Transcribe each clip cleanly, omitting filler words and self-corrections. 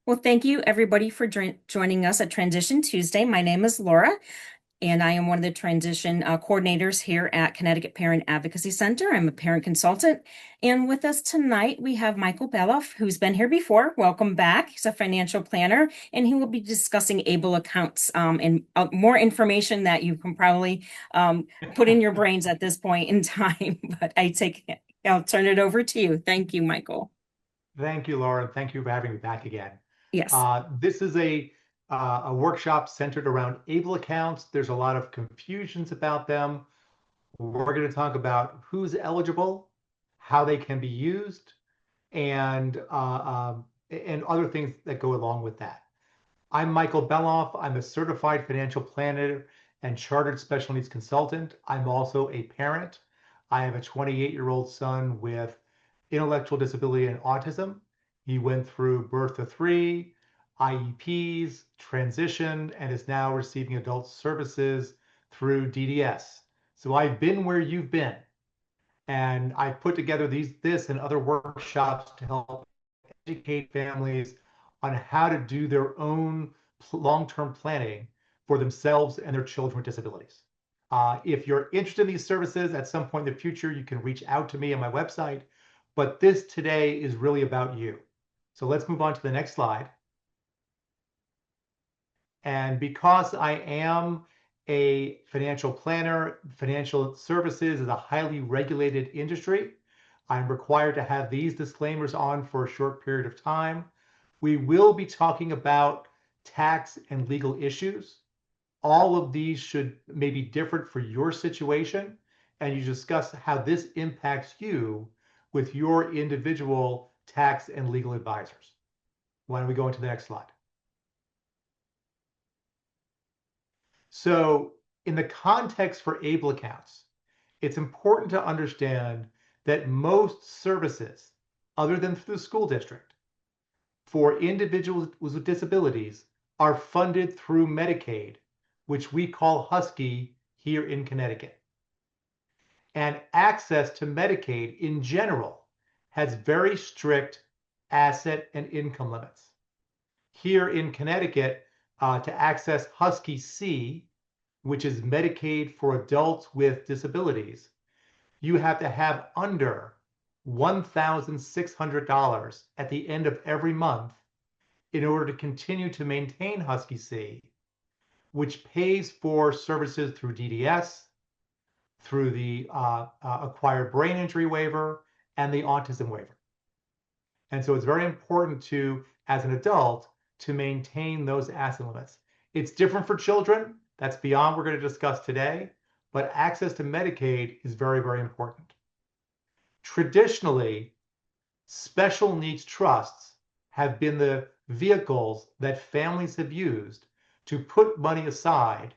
Well, thank you everybody for joining us at Transition Tuesday. My name is Laura, and I am one of the transition coordinators here at Connecticut Parent Advocacy Center. I'm a parent consultant. And with us tonight, we have Michael Beloff, who's been here before. Welcome back. He's a financial planner, and he will be discussing ABLE accounts and more information that you can probably put in your brains at this point in time. But I'll turn it over to you. Thank you, Michael. Thank you, Laura. Thank you for having me back again. Yes. This is a workshop centered around ABLE accounts. There's a lot of confusions about them. We're going to talk about who's eligible, how they can be used, and other things that go along with that. I'm Michael Beloff. I'm a certified financial planner and chartered special needs consultant. I'm also a parent. I have a 28-year-old son with intellectual disability and autism. He went through birth to three, IEPs, transition, and is now receiving adult services through DDS. So I've been where you've been, and I put together this and other workshops to help educate families on how to do their own long-term planning for themselves and their children with disabilities. If you're interested in these services at some point in the future, you can reach out to me on my website. But this today is really about you. So let's move on to the next slide. And because I am a financial planner, financial services is a highly regulated industry. I'm required to have these disclaimers on for a short period of time. We will be talking about tax and legal issues. All of these may be different for your situation, and you discuss how this impacts you with your individual tax and legal advisors. Why don't we go into the next slide? So in the context for ABLE accounts, it's important to understand that most services, other than through the school district, for individuals with disabilities are funded through Medicaid, which we call Husky here in Connecticut. And access to Medicaid in general has very strict asset and income limits. Here in Connecticut, to access Husky C, which is Medicaid for adults with disabilities, you have to have under $1,600 at the end of every month in order to continue to maintain Husky C, which pays for services through DDS, through the acquired brain injury waiver, and the autism waiver. And so it's very important to, as an adult, to maintain those asset limits. It's different for children. That's beyond what we're going to discuss today. But access to Medicaid is very, very important. Traditionally, special needs trusts have been the vehicles that families have used to put money aside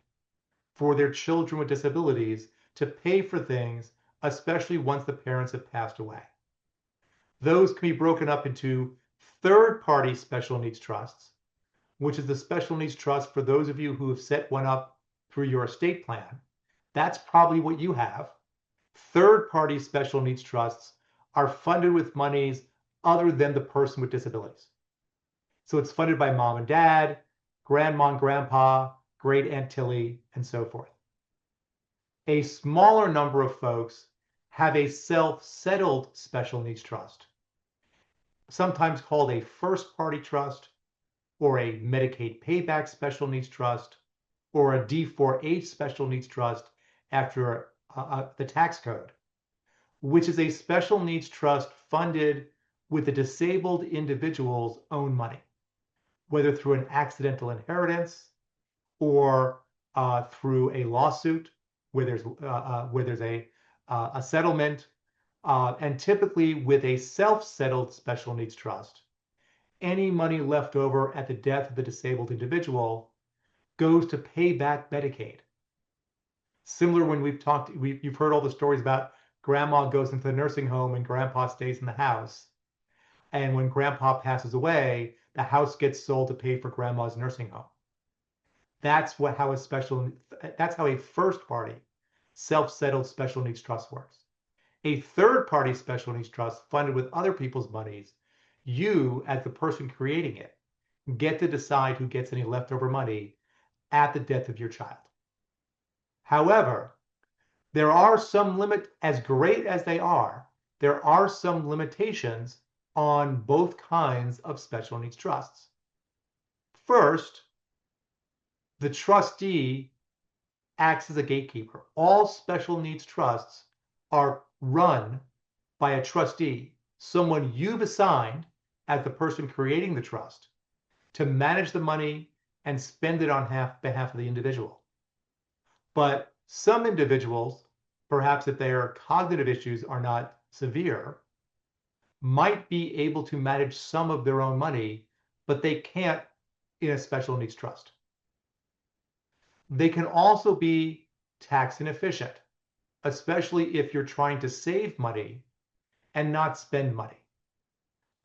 for their children with disabilities to pay for things, especially once the parents have passed away. Those can be broken up into third-party special needs trusts, which is the special needs trust for those of you who have set one up through your estate plan. That's probably what you have. Third-party special needs trusts are funded with monies other than the person with disabilities. So it's funded by mom and dad, grandma and grandpa, great Aunt Tilly, and so forth. A smaller number of folks have a self-settled special needs trust, sometimes called a first-party trust, or a Medicaid payback special needs trust, or a D4H special needs trust after the tax code, which is a special needs trust funded with the disabled individual's own money, whether through an accidental inheritance or through a lawsuit where there's a settlement, and typically with a self-settled special needs trust, any money left over at the death of the disabled individual goes to pay back Medicaid. Similar when you've heard all the stories about grandma goes into the nursing home and grandpa stays in the house. And when grandpa passes away, the house gets sold to pay for grandma's nursing home. That's how a first-party self-settled special needs trust works. A third-party special needs trust funded with other people's monies, you, as the person creating it, get to decide who gets any leftover money at the death of your child. However, there are some as great as they are, there are some limitations on both kinds of special needs trusts. First, the trustee acts as a gatekeeper. All special needs trusts are run by a trustee, someone you've assigned as the person creating the trust to manage the money and spend it on behalf of the individual. But some individuals, perhaps if their cognitive issues are not severe, might be able to manage some of their own money, but they can't in a special needs trust. They can also be tax inefficient, especially if you're trying to save money and not spend money.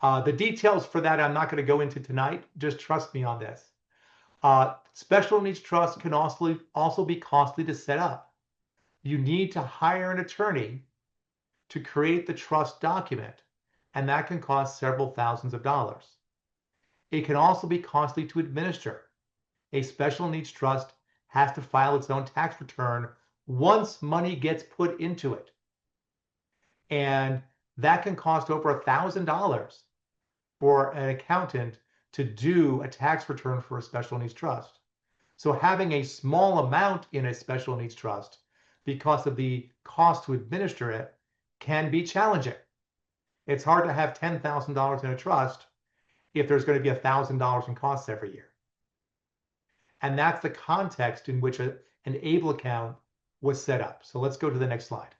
The details for that I'm not going to go into tonight. Just trust me on this. Special needs trusts can also be costly to set up. You need to hire an attorney to create the trust document, and that can cost several thousands of dollars. It can also be costly to administer. A special needs trust has to file its own tax return once money gets put into it. And that can cost over $1,000 for an accountant to do a tax return for a special needs trust. So having a small amount in a special needs trust because of the cost to administer it can be challenging. It's hard to have $10,000 in a trust if there's going to be $1,000 in costs every year. And that's the context in which an ABLE account was set up. So let's go to the next slide.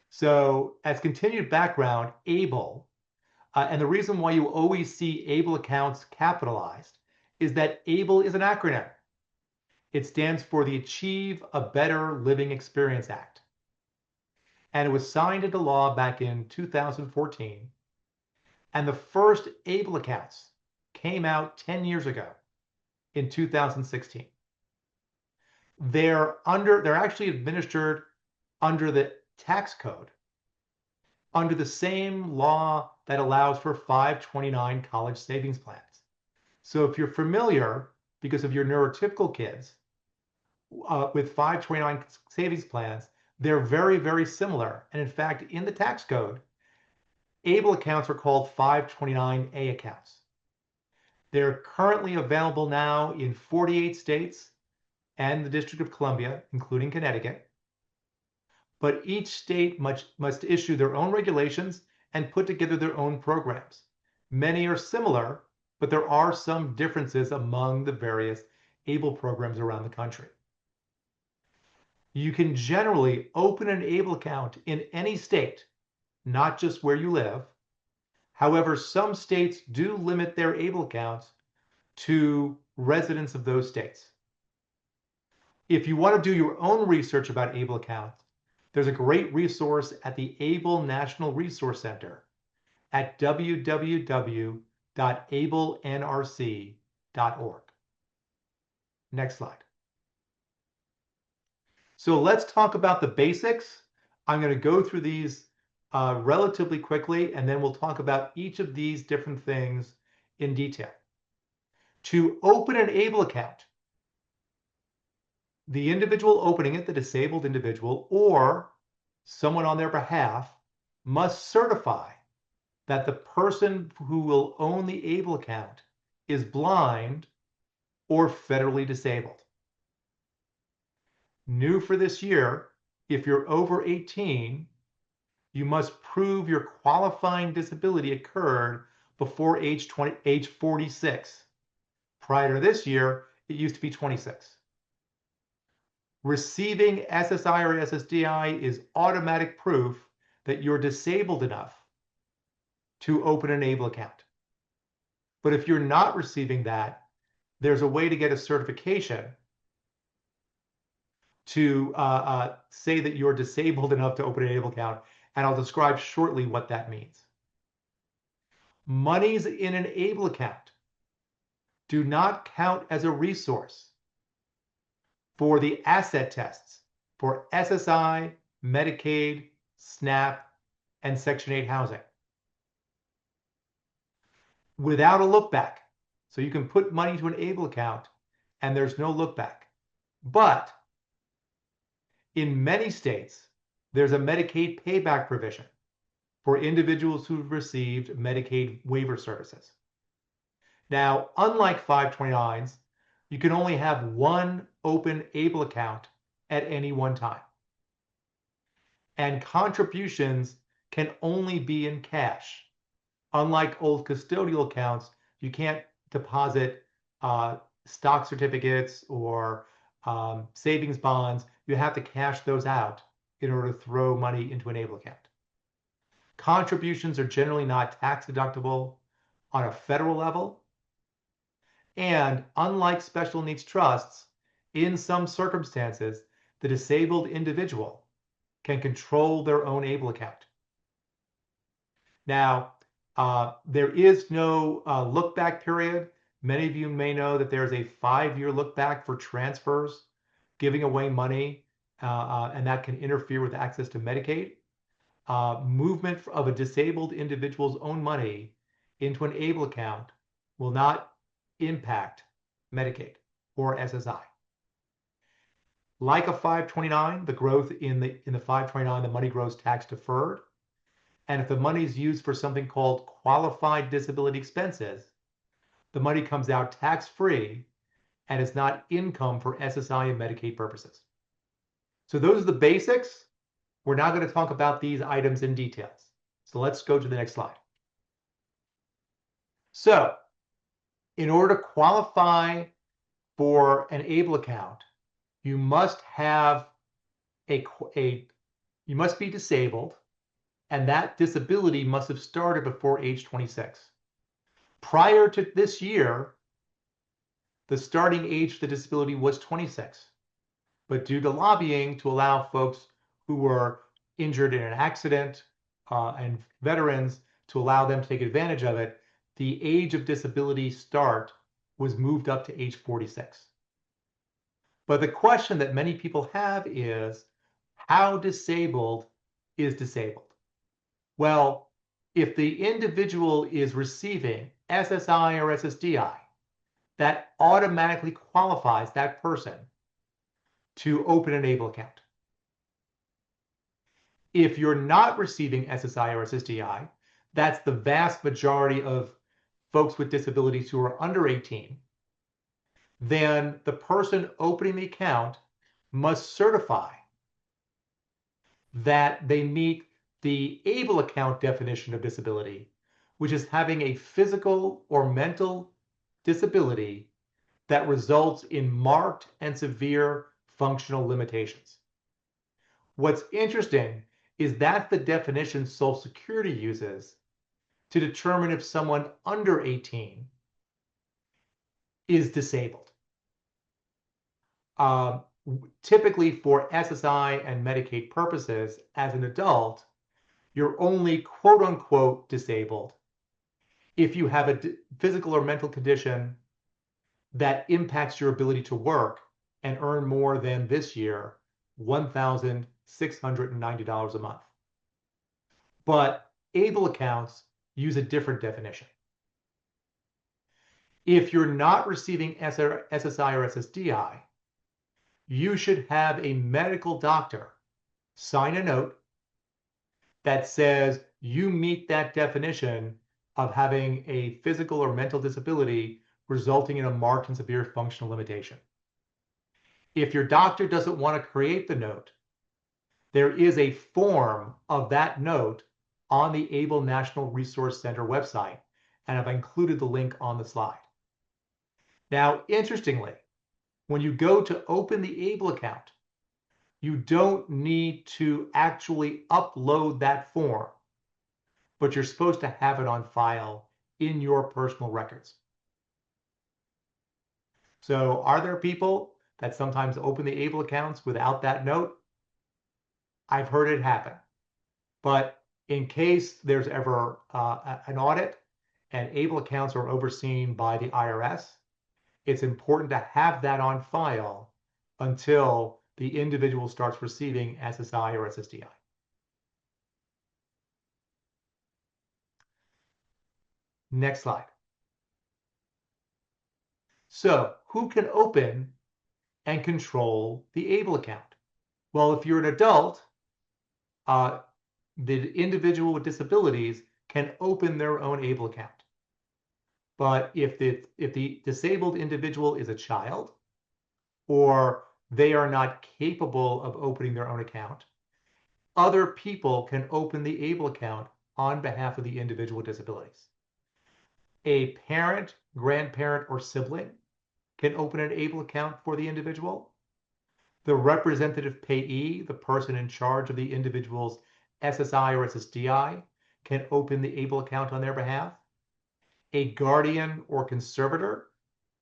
So as continued background, ABLE, and the reason why you always see ABLE accounts capitalized is that ABLE is an acronym. It stands for the Achieve a Better Living Experience Act. And it was signed into law back in 2014. And the first ABLE accounts came out 10 years ago in 2016. They're actually administered under the tax code, under the same law that allows for 529 college savings plans. So if you're familiar, because of your neurotypical kids, with 529 savings plans, they're very, very similar. And in fact, in the tax code, ABLE accounts are called 529A accounts. They're currently available now in 48 states and the District of Columbia, including Connecticut. But each state must issue their own regulations and put together their own programs. Many are similar, but there are some differences among the various ABLE programs around the country. You can generally open an ABLE account in any state, not just where you live. However, some states do limit their ABLE accounts to residents of those states. If you want to do your own research about ABLE accounts, there's a great resource at the ABLE National Resource Center at www.ablenrc.org. Next slide. So let's talk about the basics. I'm going to go through these relatively quickly, and then we'll talk about each of these different things in detail. To open an ABLE account, the individual opening it, the disabled individual, or someone on their behalf, must certify that the person who will own the ABLE account is blind or federally disabled. New for this year, if you're over 18, you must prove your qualifying disability occurred before age 46. Prior to this year, it used to be 26. Receiving SSI or SSDI is automatic proof that you're disabled enough to open an ABLE account. But if you're not receiving that, there's a way to get a certification to say that you're disabled enough to open an ABLE account, and I'll describe shortly what that means. Monies in an ABLE account do not count as a resource for the asset tests for SSI, Medicaid, SNAP, and Section 8 housing. without a look back. So you can put money to an ABLE account and there's no look back. But in many states, there's a Medicaid payback provision for individuals who've received Medicaid waiver services. Now, unlike 529s, you can only have one open ABLE account at any one time. And contributions can only be in cash. Unlike old custodial accounts, you can't deposit stock certificates or savings bonds. You have to cash those out in order to throw money into an ABLE account. Contributions are generally not tax deductible on a federal level. And unlike special needs trusts, in some circumstances, the disabled individual can control their own ABLE account. Now, there is no look back period. Many of you may know that there's a 5-year look back for transfers, giving away money, and that can interfere with access to Medicaid. Movement of a disabled individual's own money into an ABLE account will not impact Medicaid or SSI. Like a 529, the growth in the 529, the money grows tax deferred. And if the money is used for something called qualified disability expenses, the money comes out tax-free and is not income for SSI and Medicaid purposes. So those are the basics. We're now going to talk about these items in details. So let's go to the next slide. So in order to qualify for an ABLE account, you must have you must be disabled, and that disability must have started before age 26. Prior to this year, the starting age for the disability was 26. But due to lobbying to allow folks who were injured in an accident and veterans to allow them to take advantage of it, the age of disability start was moved up to age 46. But the question that many people have is, how disabled is disabled? Well, if the individual is receiving SSI or SSDI, that automatically qualifies that person to open an ABLE account. If you're not receiving SSI or SSDI, that's the vast majority of folks with disabilities who are under 18, then the person opening the account must certify that they meet the ABLE account definition of disability, which is having a physical or mental disability that results in marked and severe functional limitations. What's interesting is that's the definition Social Security uses to determine if someone under 18 is disabled. Typically for SSI and Medicaid purposes, as an adult, you're only quote unquote disabled if you have a physical or mental condition that impacts your ability to work and earn more than this year, $1,690 a month. But ABLE accounts use a different definition. If you're not receiving SSI or SSDI, you should have a medical doctor sign a note that says you meet that definition of having a physical or mental disability resulting in a marked and severe functional limitation. If your doctor doesn't want to create the note, there is a form of that note on the ABLE National Resource Center website, and I've included the link on the slide. Now, interestingly, when you go to open the ABLE account, you don't need to actually upload that form, but you're supposed to have it on file in your personal records. So are there people that sometimes open the ABLE accounts without that note? I've heard it happen. But in case there's ever an audit and ABLE accounts are overseen by the IRS, it's important to have that on file until the individual starts receiving SSI or SSDI. Next slide. So who can open and control the ABLE account? Well, if you're an adult, the individual with disabilities can open their own ABLE account. But if the disabled individual is a child, or they are not capable of opening their own account, other people can open the ABLE account on behalf of the individual with disabilities. A parent, grandparent, or sibling can open an ABLE account for the individual. The representative payee, the person in charge of the individual's SSI or SSDI, can open the ABLE account on their behalf. A guardian or conservator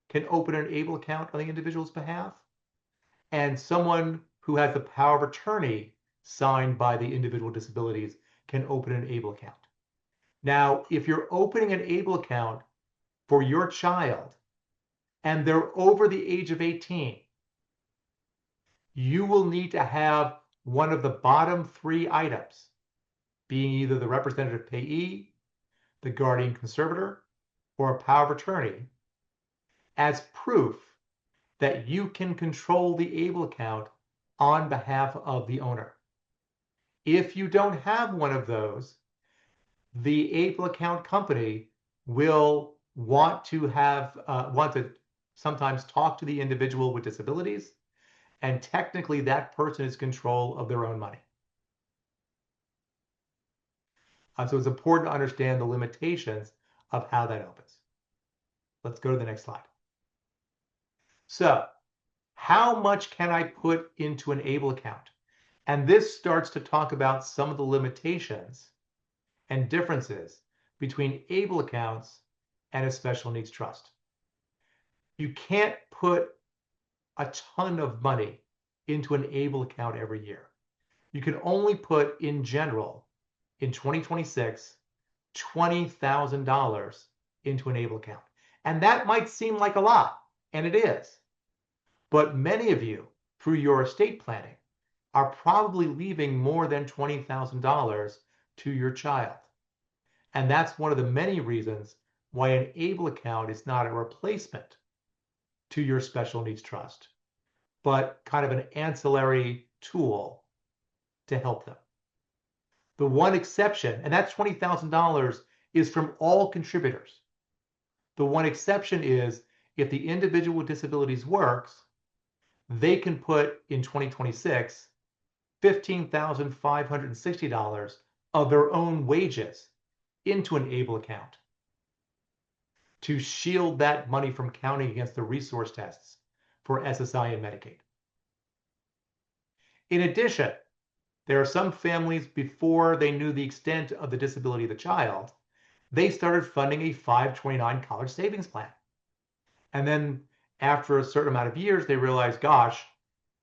can open an ABLE account on the individual's behalf. And someone who has the power of attorney signed by the individual with disabilities can open an ABLE account. Now, if you're opening an ABLE account for your child and they're over the age of 18, you will need to have one of the bottom three items, being either the representative payee, the guardian conservator, or a power of attorney, as proof that you can control the ABLE account on behalf of the owner. If you don't have one of those, the ABLE account company will want to sometimes talk to the individual with disabilities, and technically that person is in control of their own money. So it's important to understand the limitations of how that opens. Let's go to the next slide. So how much can I put into an ABLE account? And this starts to talk about some of the limitations and differences between ABLE accounts and a special needs trust. You can't put a ton of money into an ABLE account every year. You can only put, in general, in 2026, $20,000 into an ABLE account. And that might seem like a lot, and it is. But many of you, through your estate planning, are probably leaving more than $20,000 to your child. And that's one of the many reasons why an ABLE account is not a replacement to your special needs trust, but kind of an ancillary tool to help them. The one exception, and that $20,000 is from all contributors. The one exception is if the individual with disabilities works, they can put in 2026 $15,560 of their own wages into an ABLE account to shield that money from counting against the resource tests for SSI and Medicaid. In addition, there are some families, before they knew the extent of the disability of the child, they started funding a 529 college savings plan. And then after a certain amount of years, they realized, gosh,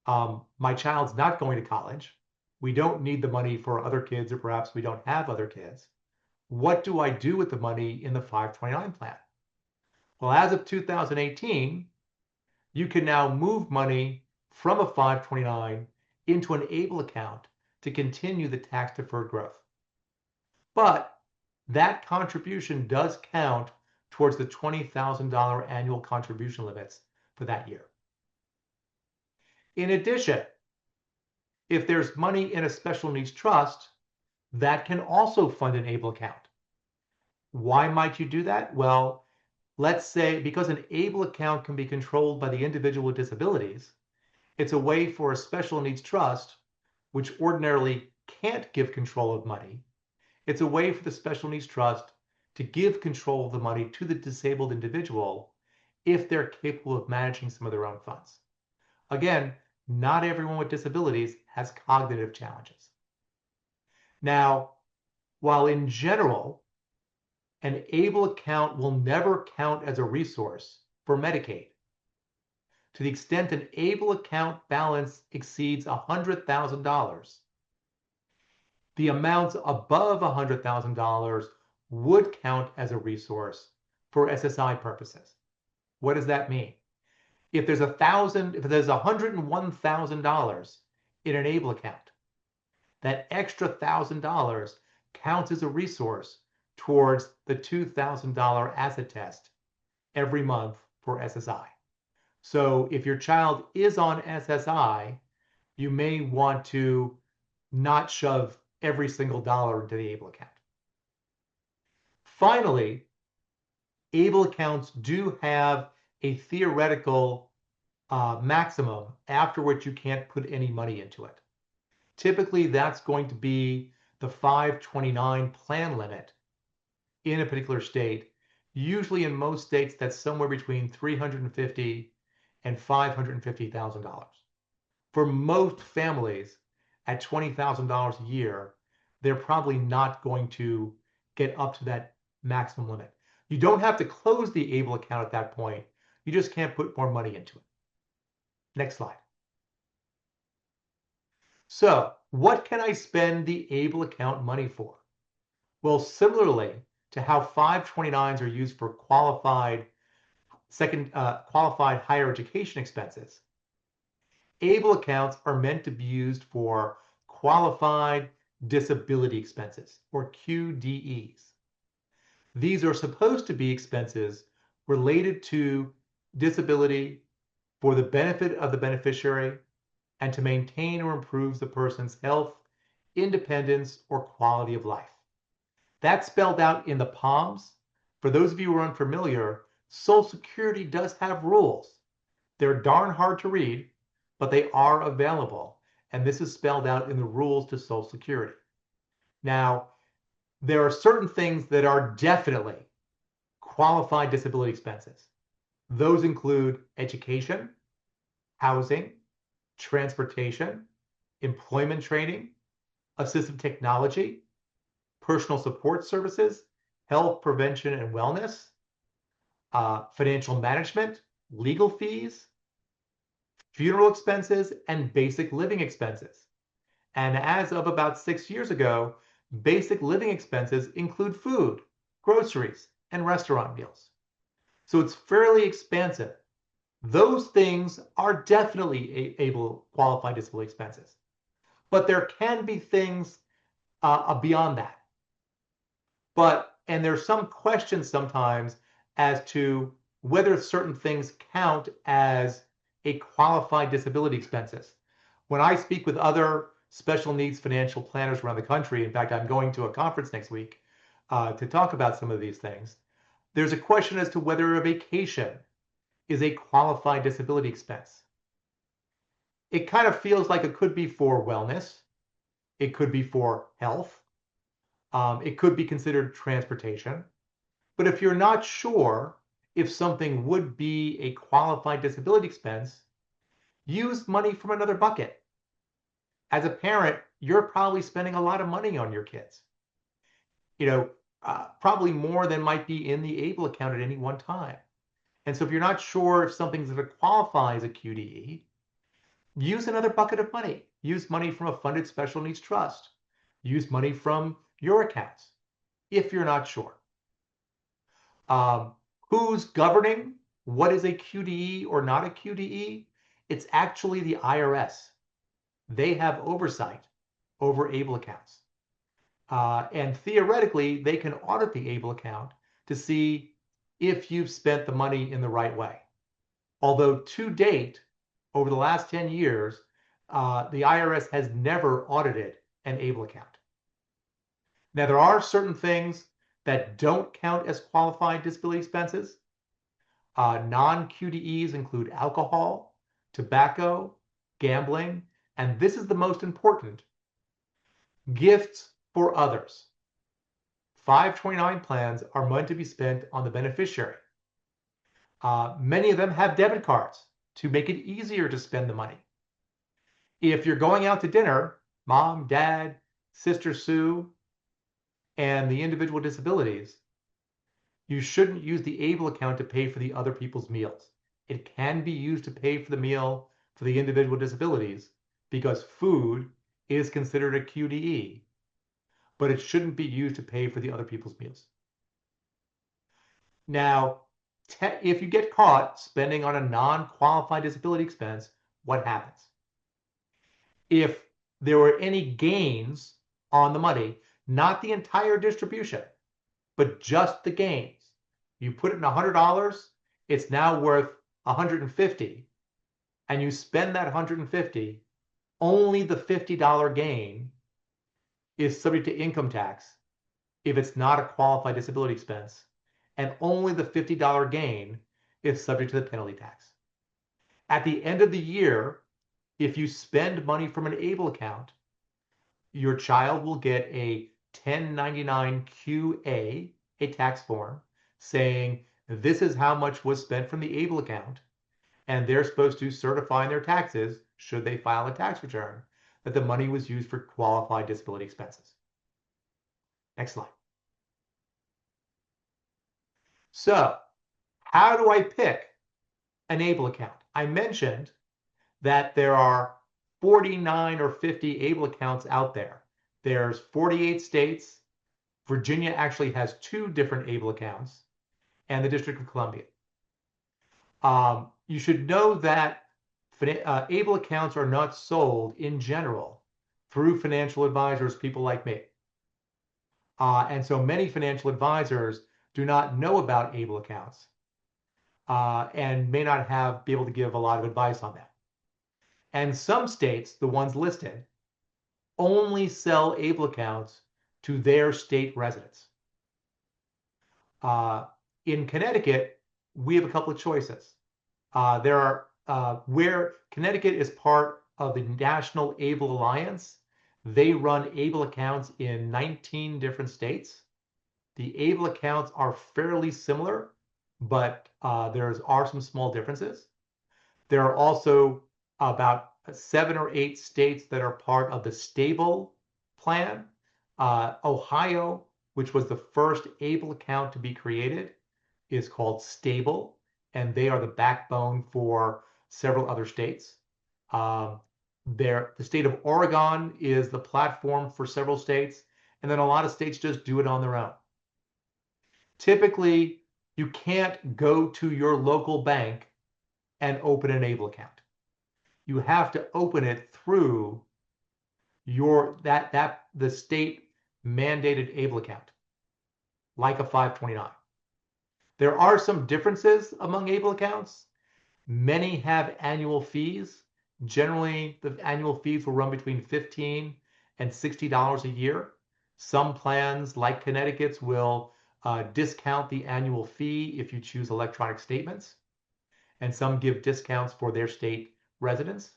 my child's not going to college. We don't need the money for other kids, or perhaps we don't have other kids. What do I do with the money in the 529 plan? Well, as of 2018, you can now move money from a 529 into an ABLE account to continue the tax-deferred growth. But that contribution does count towards the $20,000 annual contribution limits for that year. In addition, if there's money in a special needs trust, that can also fund an ABLE account. Why might you do that? Well, let's say because an ABLE account can be controlled by the individual with disabilities, it's a way for a special needs trust, which ordinarily can't give control of money, it's a way for the special needs trust to give control of the money to the disabled individual if they're capable of managing some of their own funds. Again, not everyone with disabilities has cognitive challenges. Now, while in general, an ABLE account will never count as a resource for Medicaid, to the extent an ABLE account balance exceeds $100,000, the amounts above $100,000 would count as a resource for SSI purposes. What does that mean? If there's $101,000 in an ABLE account, that extra $1,000 counts as a resource towards the $2,000 asset test every month for SSI. So if your child is on SSI, you may want to not shove every single dollar into the ABLE account. Finally, ABLE accounts do have a theoretical maximum after which you can't put any money into it. Typically, that's going to be the 529 plan limit in a particular state. Usually in most states, that's somewhere between $350,000 and $550,000. For most families at $20,000 a year, they're probably not going to get up to that maximum limit. You don't have to close the ABLE account at that point. You just can't put more money into it. Next slide. So what can I spend the ABLE account money for? Well, similarly to how 529s are used for qualified higher education expenses, ABLE accounts are meant to be used for qualified disability expenses, or QDEs. These are supposed to be expenses related to disability for the benefit of the beneficiary and to maintain or improve the person's health, independence, or quality of life. That's spelled out in the POMs. For those of you who are unfamiliar, Social Security does have rules. They're darn hard to read, but they are available. And this is spelled out in the rules to Social Security. Now, there are certain things that are definitely qualified disability expenses. Those include education, housing, transportation, employment training, assistive technology, personal support services, health prevention and wellness, financial management, legal fees, funeral expenses, and basic living expenses. And as of about 6 years ago, basic living expenses include food, groceries, and restaurant meals. So it's fairly expansive. Those things are definitely able qualified disability expenses. But there can be things beyond that. And there's some questions sometimes as to whether certain things count as a qualified disability expenses. When I speak with other special needs financial planners around the country, in fact, I'm going to a conference next week to talk about some of these things, there's a question as to whether a vacation is a qualified disability expense. It kind of feels like it could be for wellness. It could be for health. It could be considered transportation. But if you're not sure if something would be a qualified disability expense, use money from another bucket. As a parent, you're probably spending a lot of money on your kids. Probably more than might be in the ABLE account at any one time. And so if you're not sure if something's going to qualify as a QDE, use another bucket of money. Use money from a funded special needs trust. Use money from your accounts if you're not sure. Who's governing what is a QDE or not a QDE? It's actually the IRS. They have oversight over ABLE accounts. And theoretically, they can audit the ABLE account to see if you've spent the money in the right way. Although to date, over the last 10 years, the IRS has never audited an ABLE account. Now, there are certain things that don't count as qualified disability expenses. Non-QDEs include alcohol, tobacco, gambling, and this is the most important, gifts for others. 529 plans are meant to be spent on the beneficiary. Many of them have debit cards to make it easier to spend the money. If you're going out to dinner, mom, dad, sister Sue, and the individual disabilities, you shouldn't use the ABLE account to pay for the other people's meals. It can be used to pay for the meal for the individual disabilities because food is considered a QDE, but it shouldn't be used to pay for the other people's meals. Now, if you get caught spending on a non-qualified disability expense, what happens? If there were any gains on the money, not the entire distribution, but just the gains, you put it in $100, it's now worth 150 and you spend that 150, only the $50 gain is subject to income tax if it's not a qualified disability expense, and only the $50 gain is subject to the penalty tax. At the end of the year, if you spend money from an ABLE account, your child will get a 1099-QA, a tax form, saying this is how much was spent from the ABLE account, and they're supposed to certify in their taxes, should they file a tax return, that the money was used for qualified disability expenses. Next slide. So, how do I pick an ABLE account? I mentioned that there are 49 or 50 ABLE accounts out there. There's 48 states. Virginia actually has 2 different ABLE accounts, and the District of Columbia. You should know that ABLE accounts are not sold in general through financial advisors, people like me. And so many financial advisors do not know about ABLE accounts and may not be able to give a lot of advice on that. And some states, the ones listed, only sell ABLE accounts to their state residents. In Connecticut, we have a couple of choices. Where Connecticut is part of the National ABLE Alliance, they run ABLE accounts in 19 different states. The ABLE accounts are fairly similar, but there are some small differences. There are also about 7 or 8 states that are part of the Stable plan. Ohio, which was the first ABLE account to be created, is called Stable, and they are the backbone for several other states. The state of Oregon is the platform for several states, and then a lot of states just do it on their own. Typically, you can't go to your local bank and open an ABLE account. You have to open it through the state mandated ABLE account, like a 529. There are some differences among ABLE accounts. Many have annual fees. Generally, the annual fees will run between $15 and $60 a year. Some plans, like Connecticut's, will discount the annual fee if you choose electronic statements, and some give discounts for their state residents.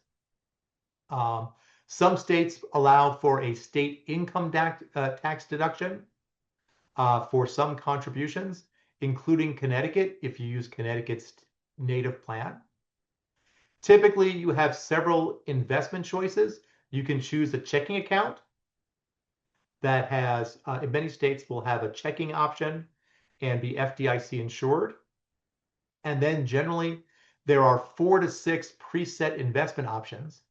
Some states allow for a state income tax deduction for some contributions, including Connecticut if you use Connecticut's native plan. Typically, you have several investment choices. You can choose a checking account that has, in many states, will have a checking option and be FDIC insured. And then generally, there are 4 to 6 preset investment options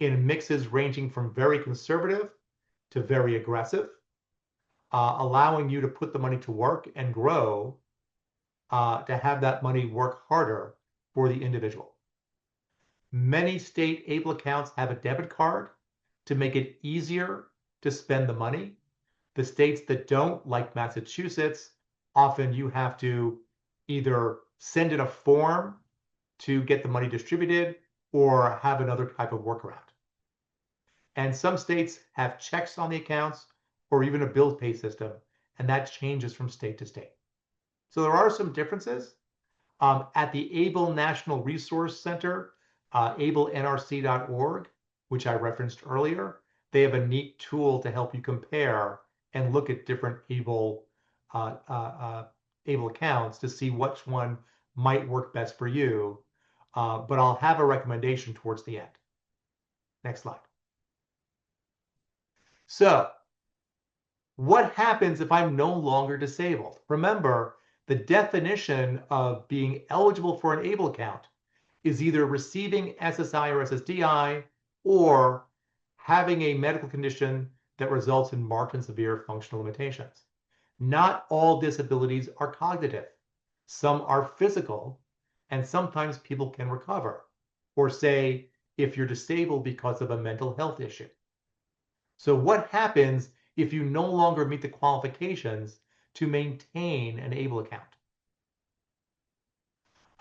in mixes ranging from very conservative to very aggressive, allowing you to put the money to work and grow, to have that money work harder for the individual. Many state ABLE accounts have a debit card to make it easier to spend the money. The states that don't, like Massachusetts, often you have to either send in a form to get the money distributed or have another type of workaround. And some states have checks on the accounts or even a bill pay system, and that changes from state to state. So there are some differences. At the ABLE National Resource Center, ablenrc.org, which I referenced earlier, they have a neat tool to help you compare and look at different ABLE accounts to see which one might work best for you. But I'll have a recommendation towards the end. Next slide. So, what happens if I'm no longer disabled? Remember, the definition of being eligible for an ABLE account is either receiving SSI or SSDI or having a medical condition that results in marked and severe functional limitations. Not all disabilities are cognitive. Some are physical, and sometimes people can recover, or say if you're disabled because of a mental health issue. So what happens if you no longer meet the qualifications to maintain an ABLE account?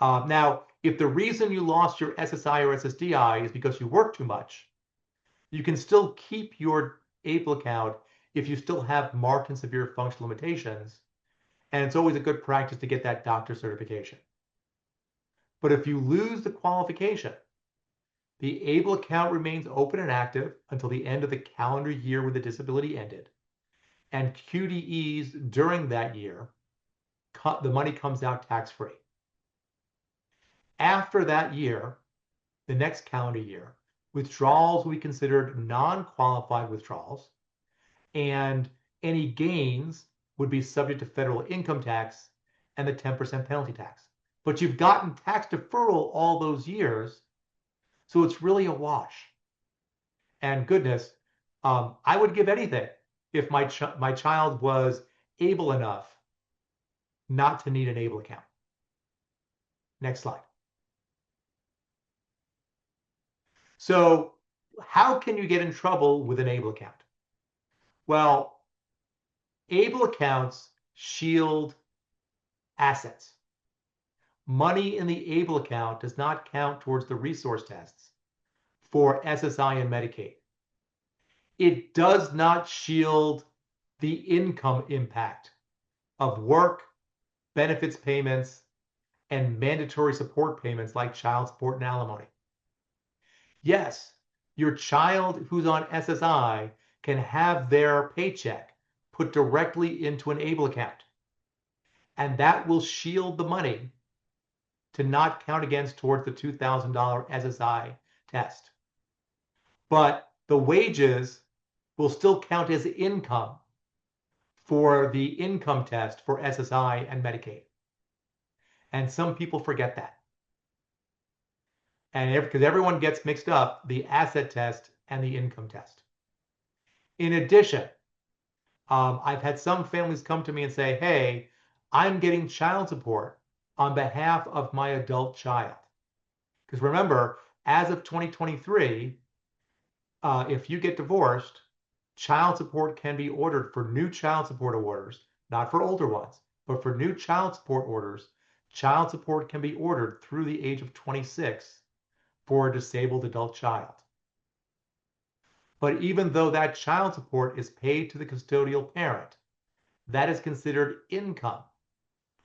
Now, If the reason you lost your SSI or SSDI is because you work too much, you can still keep your ABLE account if you still have marked and severe functional limitations. And it's always a good practice to get that doctor certification. But if you lose the qualification, the ABLE account remains open and active until the end of the calendar year where the disability ended. And QDEs during that year, the money comes out tax-free. After that year, the next calendar year, withdrawals will be considered non-qualified withdrawals, and any gains would be subject to federal income tax and the 10% penalty tax. But you've gotten tax deferral all those years, so it's really a wash. And goodness, I would give anything if my child was able enough not to need an ABLE account. Next slide. So how can you get in trouble with an ABLE account? Well, ABLE accounts shield assets. Money in the ABLE account does not count towards the resource tests for SSI and Medicaid. It does not shield the income impact of work, benefits payments, and mandatory support payments like child support and alimony. Yes, your child who's on SSI can have their paycheck put directly into an ABLE account, and that will shield the money to not count against towards the $2,000 SSI test. But the wages will still count as income for the income test for SSI and Medicaid. And some people forget that. And because everyone gets mixed up, the asset test and the income test. In addition, I've had some families come to me and say, hey, I'm getting child support on behalf of my adult child. Because remember, as of 2023, if you get divorced, child support can be ordered for new child support orders, not for older ones, but for new child support orders. Child support can be ordered through the age of 26 for a disabled adult child. But even though that child support is paid to the custodial parent, that is considered income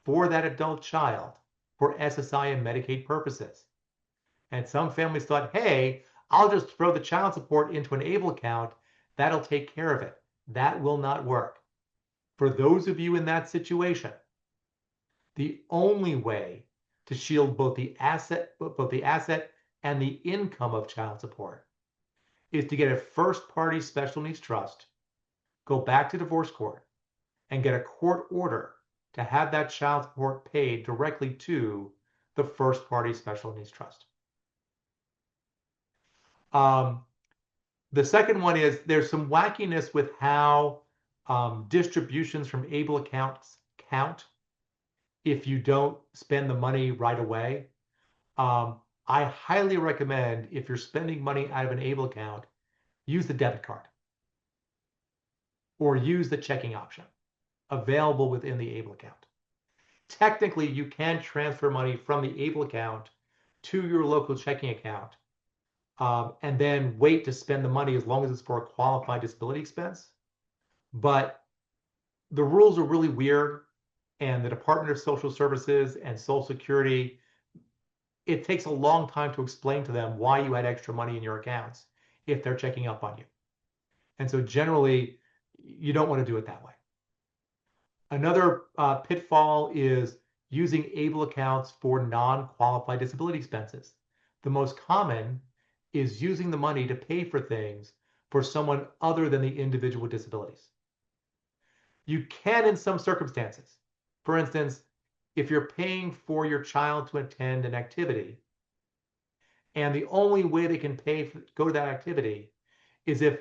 for that adult child for SSI and Medicaid purposes. And some families thought, hey, I'll just throw the child support into an ABLE account. That'll take care of it. That will not work. For those of you in that situation, the only way to shield both the asset and the income of child support is to get a first-party special needs trust, go back to divorce court, and get a court order to have that child support paid directly to the first-party special needs trust. The second one is there's some wackiness with how distributions from ABLE accounts count if you don't spend the money right away. I highly recommend, if you're spending money out of an ABLE account, use the debit card or use the checking option available within the ABLE account. Technically, you can transfer money from the ABLE account to your local checking account and then wait to spend the money as long as it's for a qualified disability expense. But the rules are really weird, and the Department of Social Services and Social Security, it takes a long time to explain to them why you had extra money in your accounts if they're checking up on you. And so generally, you don't want to do it that way. Another pitfall is using ABLE accounts for non-qualified disability expenses. The most common is using the money to pay for things for someone other than the individual with disabilities. You can in some circumstances. For instance, if you're paying for your child to attend an activity, and the only way they can go to that activity is if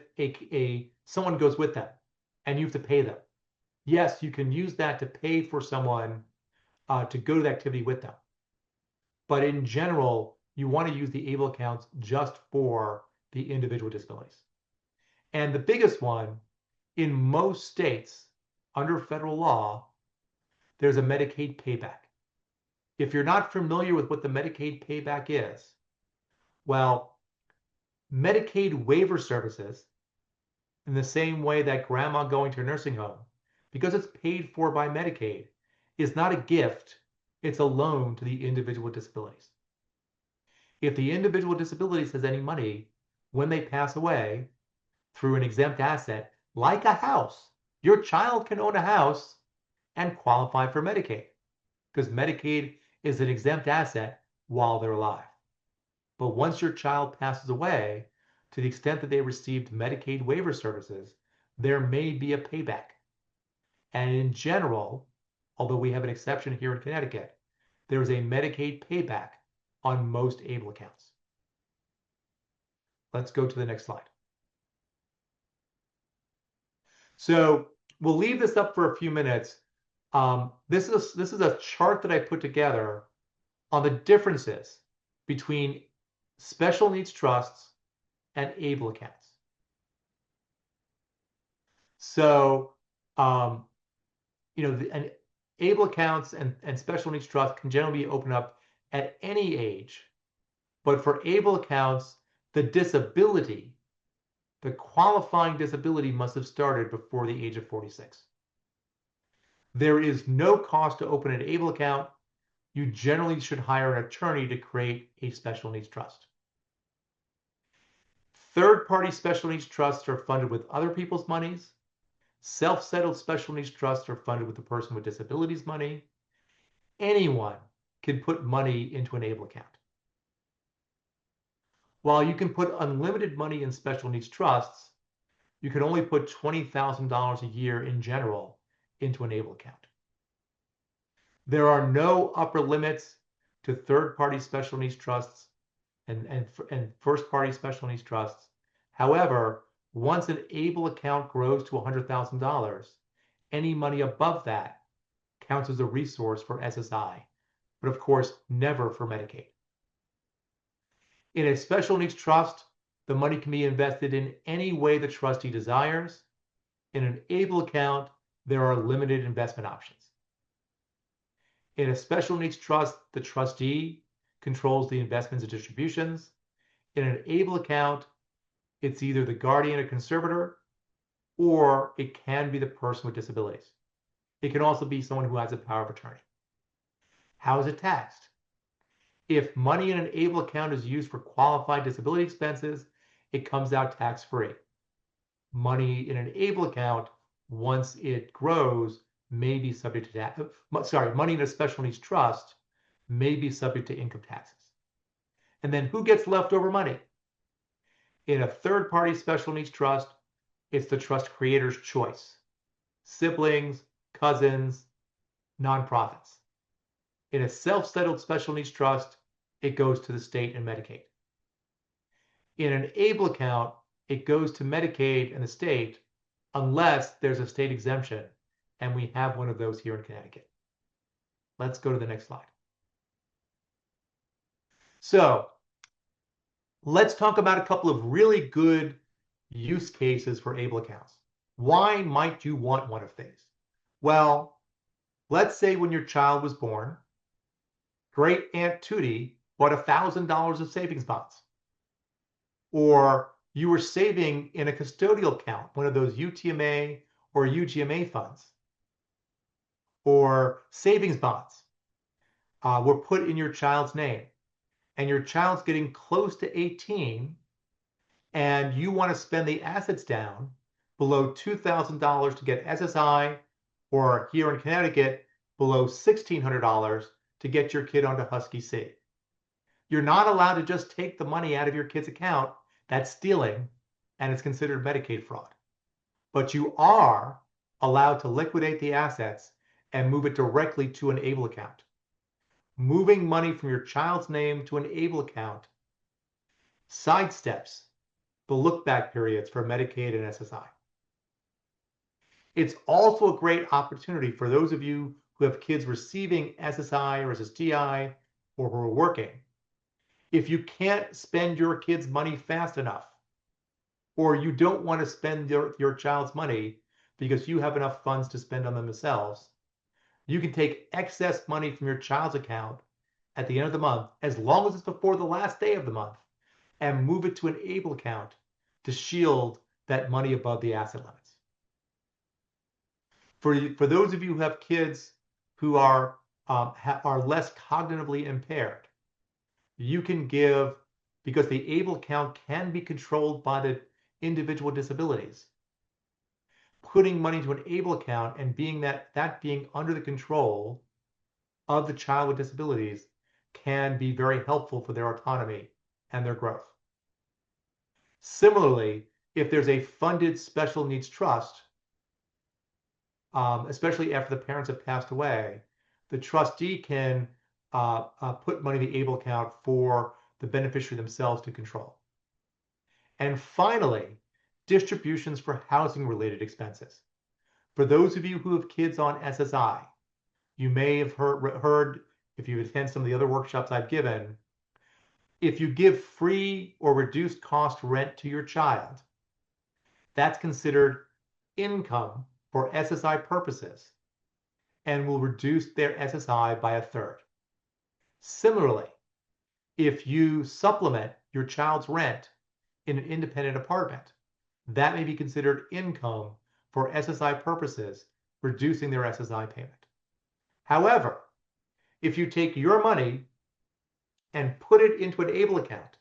someone goes with them and you have to pay them. Yes, you can use that to pay for someone to go to the activity with them. But in general, you want to use the ABLE accounts just for the individual disabilities. And the biggest one, in most states under federal law, there's a Medicaid payback. If you're not familiar with what the Medicaid payback is, well, Medicaid waiver services, in the same way that grandma going to a nursing home, because it's paid for by Medicaid, is not a gift, it's a loan to the individual with disabilities. If the individual with disabilities has any money when they pass away through an exempt asset, like a house, your child can own a house and qualify for Medicaid because Medicaid is an exempt asset while they're alive. But once your child passes away, to the extent that they received Medicaid waiver services, there may be a payback. And in general, although we have an exception here in Connecticut, there is a Medicaid payback on most ABLE accounts. Let's go to the next slide. So we'll leave this up for a few minutes. This is a chart that I put together on the differences between special needs trusts and ABLE accounts. So, and ABLE accounts and special needs trusts can generally be opened up at any age. But for ABLE accounts, the qualifying disability must have started before the age of 46. There is no cost to open an ABLE account. You generally should hire an attorney to create a special needs trust. Third-party special needs trusts are funded with other people's monies. Self-settled special needs trusts are funded with the person with disabilities money. Anyone can put money into an ABLE account. While you can put unlimited money in special needs trusts, you can only put $20,000 a year in general into an ABLE account. There are no upper limits to third-party special needs trusts and first-party special needs trusts. However, once an ABLE account grows to $100,000, any money above that counts as a resource for SSI, but of course, never for Medicaid. In a special needs trust, the money can be invested in any way the trustee desires. In an ABLE account, there are limited investment options. In a special needs trust, the trustee controls the investments and distributions. In an ABLE account, it's either the guardian or conservator, or it can be the person with disabilities. It can also be someone who has a power of attorney. How is it taxed? If money in an ABLE account is used for qualified disability expenses, it comes out tax-free. Money in an ABLE account, once it grows, may be subject to tax. Money in a special needs trust may be subject to income taxes. And then who gets leftover money? In a third-party special needs trust, it's the trust creator's choice. Siblings, cousins, nonprofits. In a self-settled special needs trust, it goes to the state and Medicaid. In an ABLE account, it goes to Medicaid and the state unless there's a state exemption, and we have one of those here in Connecticut. Let's go to the next slide. So let's talk about a couple of really good use cases for ABLE accounts. Why might you want one of these? Well, let's say when your child was born, Great Aunt Tootie bought $1,000 of savings bonds. Or you were saving in a custodial account, one of those UTMA or UGMA funds. Or savings bonds were put in your child's name. And your child's getting close to 18, and you want to spend the assets down below $2,000 to get SSI, or here in Connecticut, below $1,600 to get your kid onto Husky C. You're not allowed to just take the money out of your kid's account. That's stealing, and it's considered Medicaid fraud. But you are allowed to liquidate the assets and move it directly to an ABLE account. Moving money from your child's name to an ABLE account sidesteps the look-back periods for Medicaid and SSI. It's also a great opportunity for those of you who have kids receiving SSI or SSDI or who are working. If you can't spend your kid's money fast enough, or you don't want to spend your child's money because you have enough funds to spend on them yourselves, you can take excess money from your child's account at the end of the month, as long as it's before the last day of the month, and move it to an ABLE account to shield that money above the asset limits. For those of you who have kids who are less cognitively impaired, you can give, because the ABLE account can be controlled by the individual disabilities, putting money into an ABLE account and being that being under the control of the child with disabilities can be very helpful for their autonomy and their growth. Similarly, if there's a funded special needs trust, especially after the parents have passed away, the trustee can put money in the ABLE account for the beneficiary themselves to control. And finally, distributions for housing-related expenses. For those of you who have kids on SSI, you may have heard, if you attend some of the other workshops I've given, if you give free or reduced cost rent to your child, that's considered income for SSI purposes and will reduce their SSI by a third. Similarly, if you supplement your child's rent in an independent apartment, that may be considered income for SSI purposes, reducing their SSI payment. However, if you take your money and put it into an ABLE account,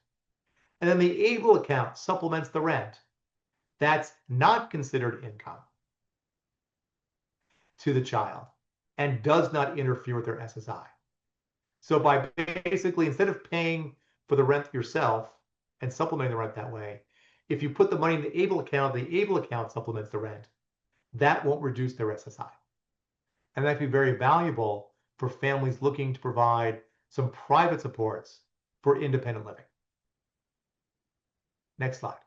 and then the ABLE account supplements the rent, that's not considered income to the child and does not interfere with their SSI. So by basically, instead of paying for the rent yourself and supplementing the rent that way, if you put the money in the ABLE account supplements the rent, that won't reduce their SSI. And that can be very valuable for families looking to provide some private supports for independent living. Next slide.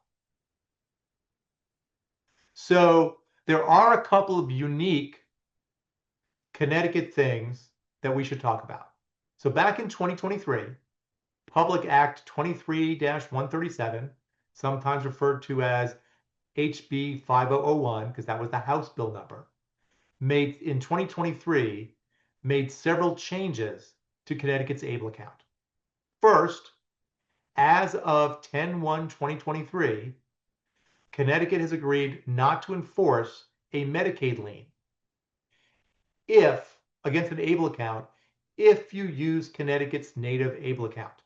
So there are a couple of unique Connecticut things that we should talk about. So back in 2023, Public Act 23-137, sometimes referred to as HB 5001, because that was the House bill number, in 2023, made several changes to Connecticut's ABLE account. First, as of 10/1/2023, Connecticut has agreed not to enforce a Medicaid lien against an ABLE account if you use Connecticut's native ABLE account.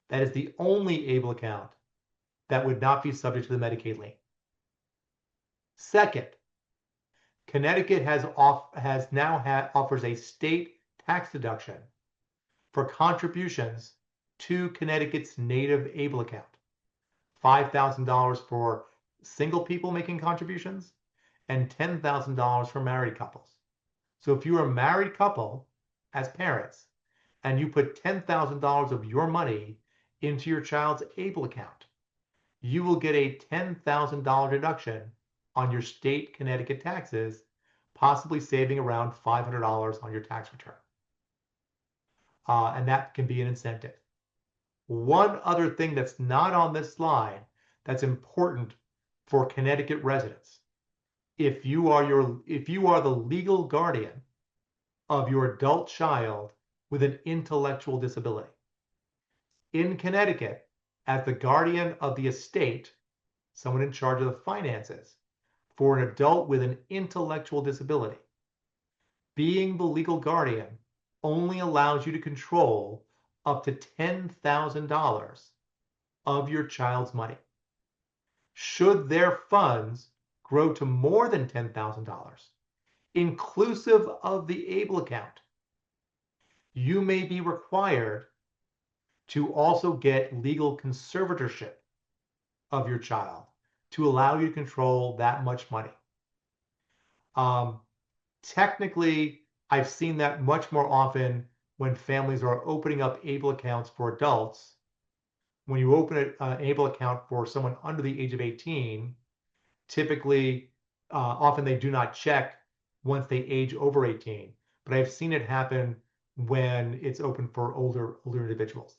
That is the only ABLE account that would not be subject to the Medicaid lien. Second, Connecticut offers a state tax deduction for contributions to Connecticut's native ABLE account. $5,000 for single people making contributions and $10,000 for married couples. So if you're a married couple as parents and you put $10,000 of your money into your child's ABLE account, you will get a $10,000 deduction on your state Connecticut taxes, possibly saving around $500 on your tax return. And that can be an incentive. One other thing that's not on this slide that's important for Connecticut residents, if you are the legal guardian of your adult child with an intellectual disability. In Connecticut, as the guardian of the estate, someone in charge of the finances, for an adult with an intellectual disability, being the legal guardian only allows you to control up to $10,000 of your child's money. Should their funds grow to more than $10,000, inclusive of the ABLE account, you may be required to also get legal conservatorship of your child to allow you to control that much money. Technically, I've seen that much more often when families are opening up ABLE accounts for adults. When you open an ABLE account for someone under the age of 18, typically, often they do not check once they age over 18. But I've seen it happen when it's open for older individuals.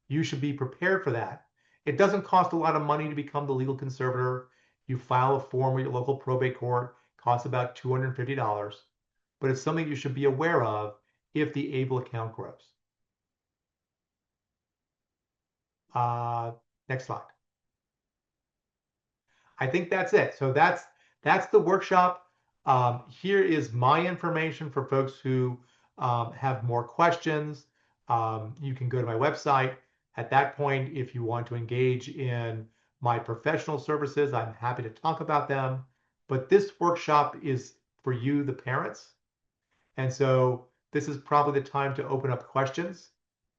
You should be prepared for that. It doesn't cost a lot of money to become the legal conservator. You file a form with your local probate court, costs about $250, but it's something you should be aware of if the ABLE account grows. Uh, Next slide. I think that's it. So that's the workshop. Here is my information for folks who have more questions. You can go to my website. At that point, if you want to engage in my professional services, I'm happy to talk about them. But this workshop is for you, the parents. And so this is probably the time to open up questions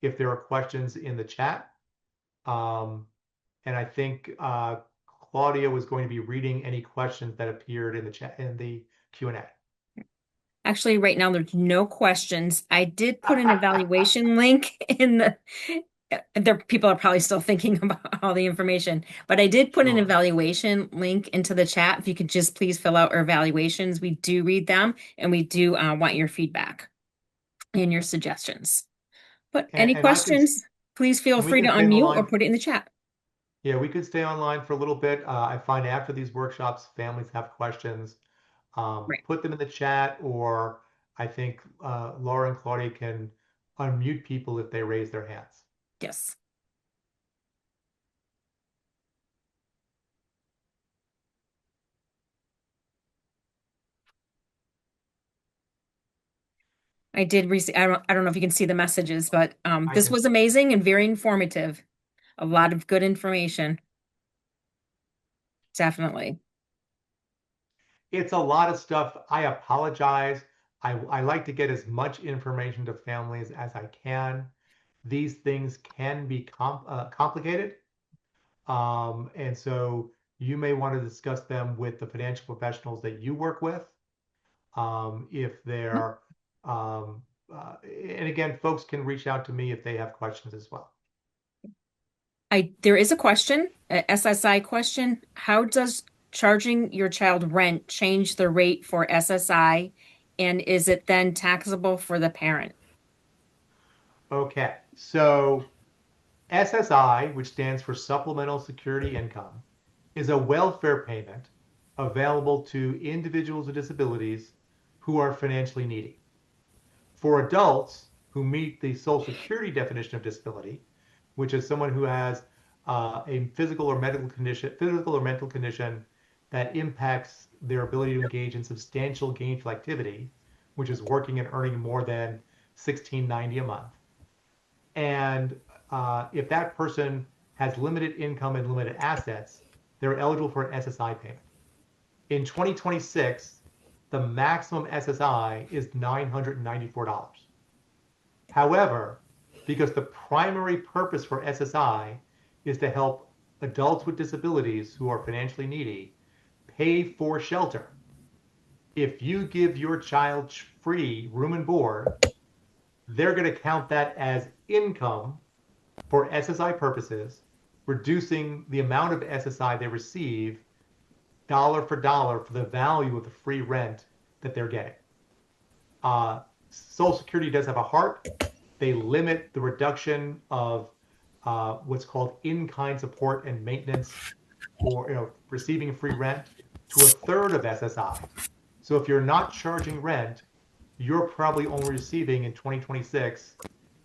if there are questions in the chat. Um, and I think Claudia was going to be reading any questions that appeared in the chat in the Q&A. Actually, right now there's no questions. I did put an evaluation link in the there people are probably still thinking about all the information, but I did put an Sure. evaluation link into the chat. If you could just please fill out our evaluations. We do read them and we do want your feedback and your suggestions. But any And I could questions, please feel and we free to can stay on the unmute or line. put it in the chat. Yeah, we could stay online for a little bit. I find after these workshops, families have questions. Right. Put them in the chat, or I think Laura and Claudia can unmute people if they raise their hands. Yes. I did receive, I don't know if you can see the messages, but I this can. was amazing and very informative. A lot of good information. Definitely. It's a lot of stuff. I apologize. I like to get as much information to families as I can. These things can be complicated. And so you may want to discuss them with the financial professionals that you work with. If they're, and again, folks can reach out to me if they have questions as well. There is a question, a SSI question. How does charging your child rent change the rate for SSI? And is it then taxable for the parent? Okay, so SSI, which stands for Supplemental Security Income, is a welfare payment available to individuals with disabilities who are financially needy. For adults who meet the Social Security definition of disability, which is someone who has a physical or mental condition that impacts their ability to engage in substantial gainful activity, which is working and earning more than 1690 a month. And if that person has limited income and limited assets, they're eligible for an SSI payment. In 2026, the maximum SSI is $994. However, because the primary purpose for SSI is to help adults with disabilities who are financially needy pay for shelter, if you give your child free room and board, they're going to count that as income for SSI purposes, reducing the amount of SSI they receive dollar for dollar for the value of the free rent that they're getting. Social Security does have a heart. They limit the reduction of what's called in-kind support and maintenance, or receiving free rent, to a third of SSI. So if you're not charging rent, you're probably only receiving in 2026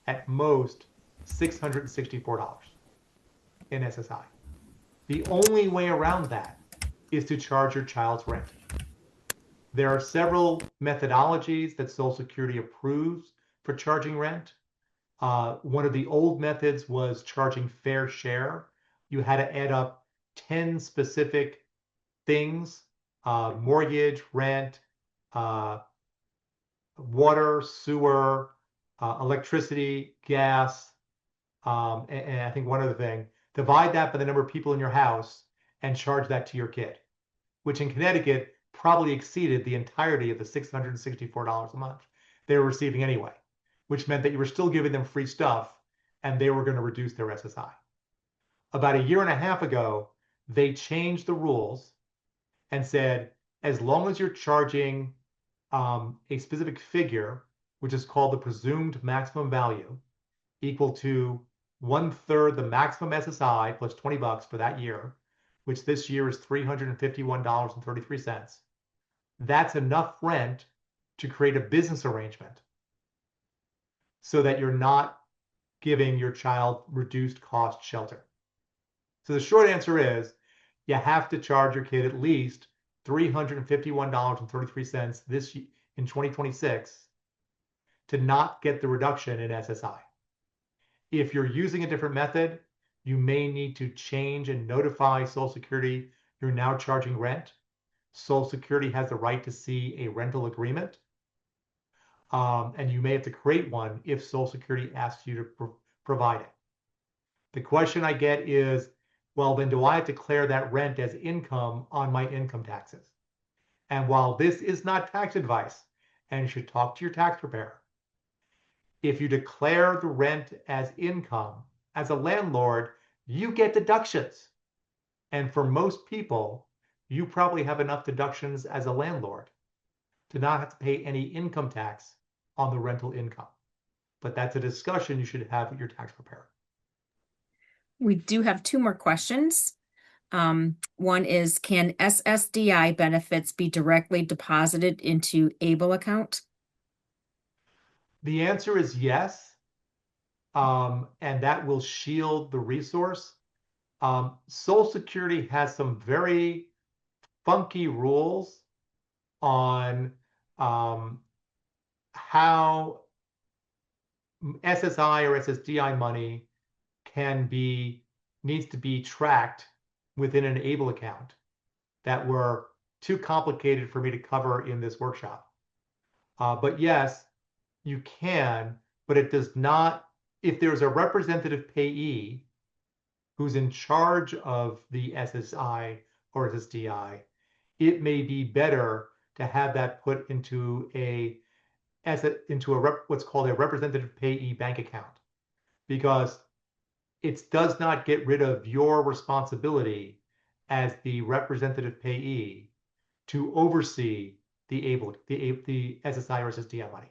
at most $664 in SSI. The only way around that is to charge your child's rent. There are several methodologies that Social Security approves for charging rent. One of the old methods was charging fair share. You had to add up 10 specific things: mortgage, rent, uh, water, sewer, electricity, gas, and I think one other thing. Divide that by the number of people in your house and charge that to your kid, which in Connecticut probably exceeded the entirety of the $664 a month they were receiving anyway, which meant that you were still giving them free stuff and they were going to reduce their SSI. About a year and a half ago, they changed the rules and said, as long as you're charging a specific figure, which is called the presumed maximum value, equal to 1/3 the maximum SSI plus $20 for that year, which this year is $351.33. That's enough rent to create a business arrangement so that you're not giving your child reduced cost shelter. So the short answer is you have to charge your kid at least $351.33 this in 2026 to not get the reduction in SSI. If you're using a different method, you may need to change and notify Social Security you're now charging rent. Social Security has the right to see a rental agreement. And you may have to create one if Social Security asks you to provide it. The question I get is, well, then do I have to declare that rent as income on my income taxes? And while this is not tax advice, and you should talk to your tax preparer, if you declare the rent as income, as a landlord, you get deductions. And for most people, you probably have enough deductions as a landlord to not have to pay any income tax on the rental income. But that's a discussion you should have with your tax preparer. We do have two more questions. One is, can SSDI benefits be directly deposited into ABLE account? The answer is yes, and that will shield the resource. Social Security has some very funky rules on how SSI or SSDI money needs to be tracked within an ABLE account that were too complicated for me to cover in this workshop. But yes, you can, but it does not, if there's a representative payee who's in charge of the SSI or SSDI, it may be better to have that put into what's called a representative payee bank account, because it does not get rid of your responsibility as the representative payee to oversee the SSI or SSDI money.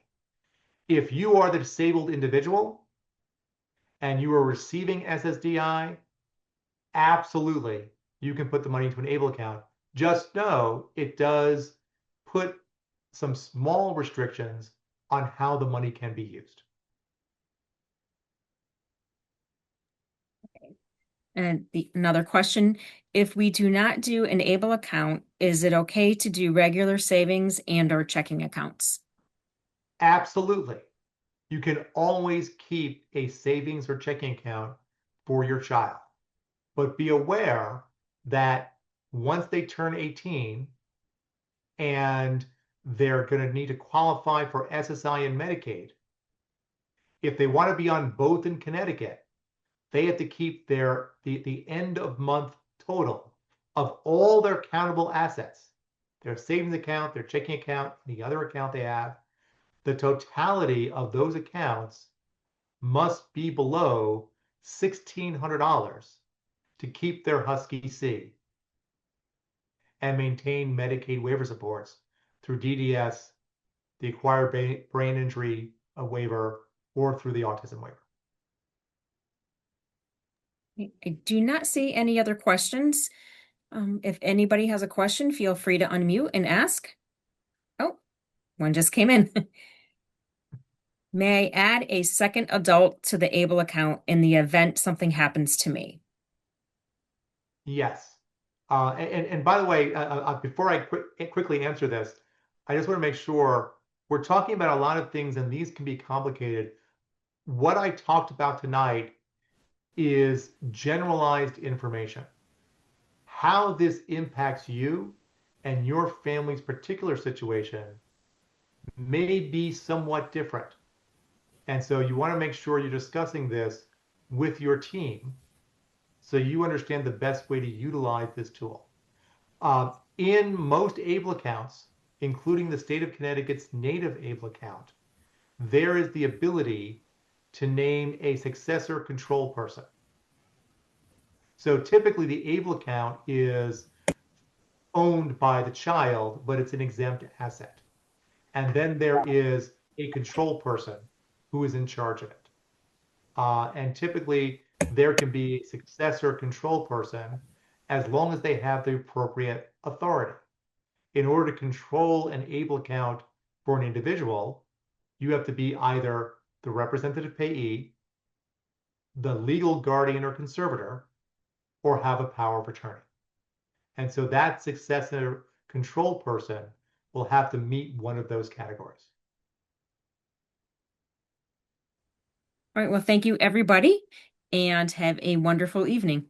If you are the disabled individual and you are receiving SSDI, absolutely, you can put the money into an ABLE account. Just know it does put some small restrictions on how the money can be used. And another question, if we do not do an ABLE account, is it okay to do regular savings and or checking accounts? Absolutely. You can always keep a savings or checking account for your child. But be aware that once they turn 18 and they're going to need to qualify for SSI and Medicaid, if they want to be on both in Connecticut, they have to keep the end of month total of all their countable assets, their savings account, their checking account, the other account they have. The totality of those accounts must be below $1,600 to keep their Husky C and maintain Medicaid waiver supports through DDS, the acquired brain injury waiver, or through the autism waiver. I do not see any other questions. If anybody has a question, feel free to unmute and ask. Oh, one just came in. May I add a second adult to the ABLE account in the event something happens to me? Yes. And by the way, before I quickly answer this, I just want to make sure we're talking about a lot of things and these can be complicated. What I talked about tonight is generalized information. How this impacts you and your family's particular situation may be somewhat different. And so you want to make sure you're discussing this with your team so you understand the best way to utilize this tool. In most ABLE accounts, including the state of Connecticut's native ABLE account, there is the ability to name a successor control person. So typically the ABLE account is owned by the child, but it's an exempt asset. And then there is a control person who is in charge of it. And typically there can be a successor control person as long as they have the appropriate authority. In order to control an ABLE account for an individual, you have to be either the representative payee the legal guardian or conservator, or have a power of attorney. And so that successor control person will have to meet one of those categories. All right. Well, thank you, everybody, and have a wonderful evening.